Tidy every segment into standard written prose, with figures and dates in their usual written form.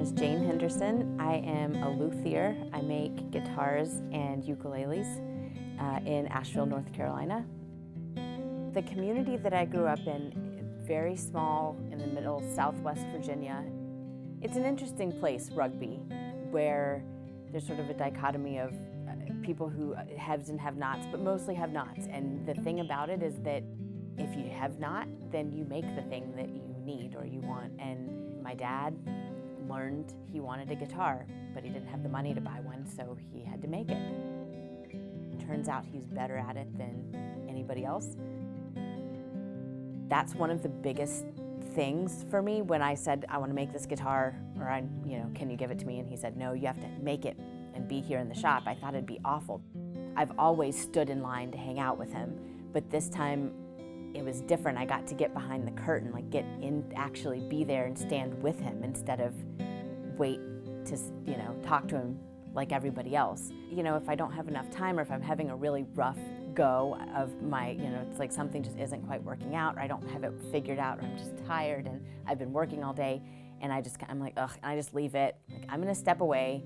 is Jane Henderson. I am a luthier. I make guitars and ukuleles in Asheville, North Carolina. The community that I grew up in, very small in the middle Southwest Virginia. It's an interesting place, Rugby, where there's sort of a dichotomy of people who haves and have-nots, but mostly have-nots. And the thing about it is that if you have not, then you make the thing that you need or you want. And my dad learned he wanted a guitar, but he didn't have the money to buy one, so he had to make it. Turns out he's better at it than anybody else. That's one of the biggest things for me when I said, I want to make this guitar, or can you give it to me? And he said, no, you have to make it and be here in the shop. I thought it'd be awful. I've always stood in line to hang out with him, but this time it was different. I got to get behind the curtain, like get in, actually be there and stand with him instead of wait to, talk to him like everybody else. If I don't have enough time or if I'm having a really rough go of my, it's like something just isn't quite working out, or I don't have it figured out, or I'm just tired and I've been working all day, and I'm like, ugh, and I just leave it. Like, I'm gonna step away,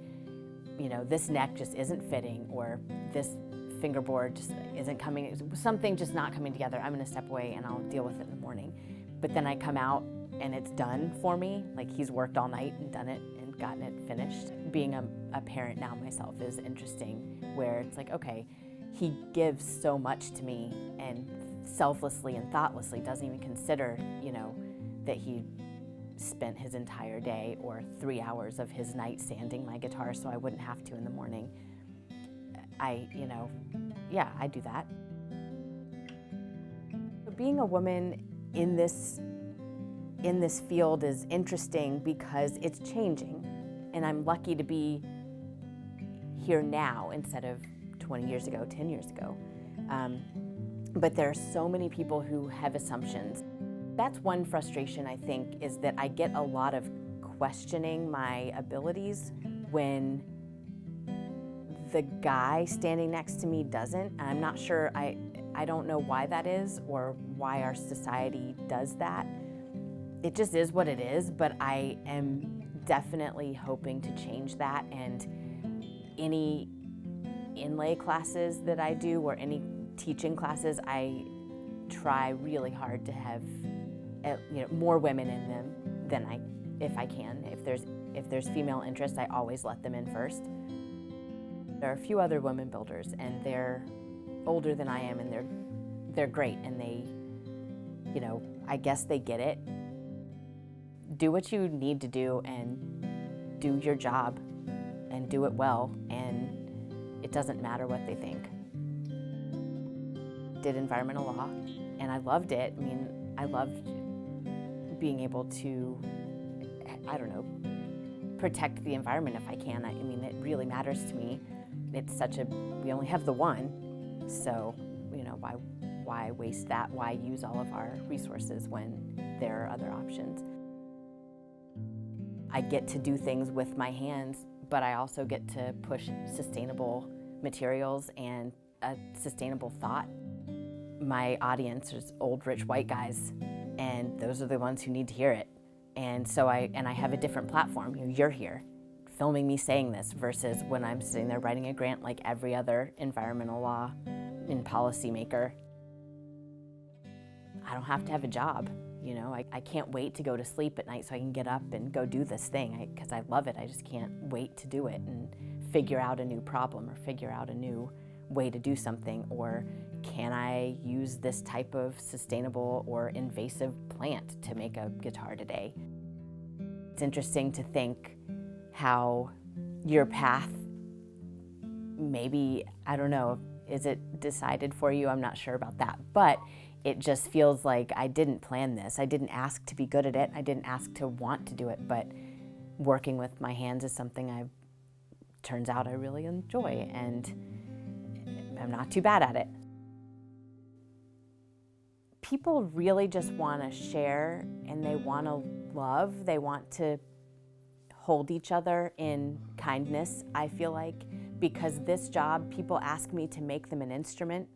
this neck just isn't fitting, or this fingerboard just isn't coming, something just not coming together. I'm gonna step away and I'll deal with it in the morning. But then I come out and it's done for me. Like, he's worked all night and done it and gotten it finished. Being a parent now myself is interesting, where it's like, okay, he gives so much to me and selflessly and thoughtlessly doesn't even consider, that he spent his entire day or 3 hours of his night sanding my guitar so I wouldn't have to in the morning. I do that. Being a woman in this field is interesting because it's changing, and I'm lucky to be here now instead of 20 years ago, 10 years ago. But there are so many people who have assumptions. That's one frustration, I think, is that I get a lot of questioning my abilities when the guy standing next to me doesn't. I'm not sure, I don't know why that is or why our society does that. It just is what it is, but I am definitely hoping to change that, and any inlay classes that I do or any teaching classes, I try really hard to have more women in them than if I can. If there's female interest, I always let them in first. There are a few other women builders, and they're older than I am, and they're great, and they, I guess they get it. Do what you need to do and do your job and do it well, and it doesn't matter what they think. Did environmental law, and I loved it. I loved being able to, protect the environment if I can. It really matters to me. It's we only have the one, so, why waste that? Why use all of our resources when there are other options? I get to do things with my hands, but I also get to push sustainable materials and a sustainable thought. My audience is old, rich, white guys, and those are the ones who need to hear it. And so I have a different platform. You're here, filming me saying this, versus when I'm sitting there writing a grant like every other environmental law and policymaker. I don't have to have a job. I can't wait to go to sleep at night so I can get up and go do this thing, because I love it. I just can't wait to do it and figure out a new problem or figure out a new way to do something, or can I use this type of sustainable or invasive plant to make a guitar today? It's interesting to think how your path, maybe, I don't know, is it decided for you? I'm not sure about that, but it just feels like I didn't plan this. I didn't ask to be good at it. I didn't ask to want to do it, but working with my hands is something turns out I really enjoy, and I'm not too bad at it. People really just want to share, and they want to love. They want to hold each other in kindness, I feel like, because this job, people ask me to make them an instrument,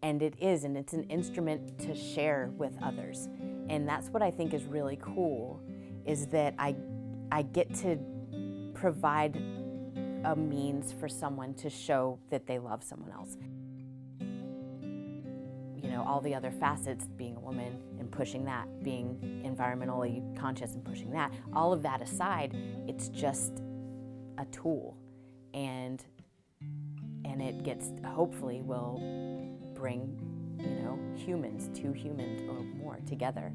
and it's an instrument to share with others. And that's what I think is really cool, is that I I get to provide a means for someone to show that they love someone else. You know, all the other facets, being a woman and pushing that, being environmentally conscious and pushing that, all of that aside, it's just a tool. And it gets, hopefully will bring, you know, two humans or more together.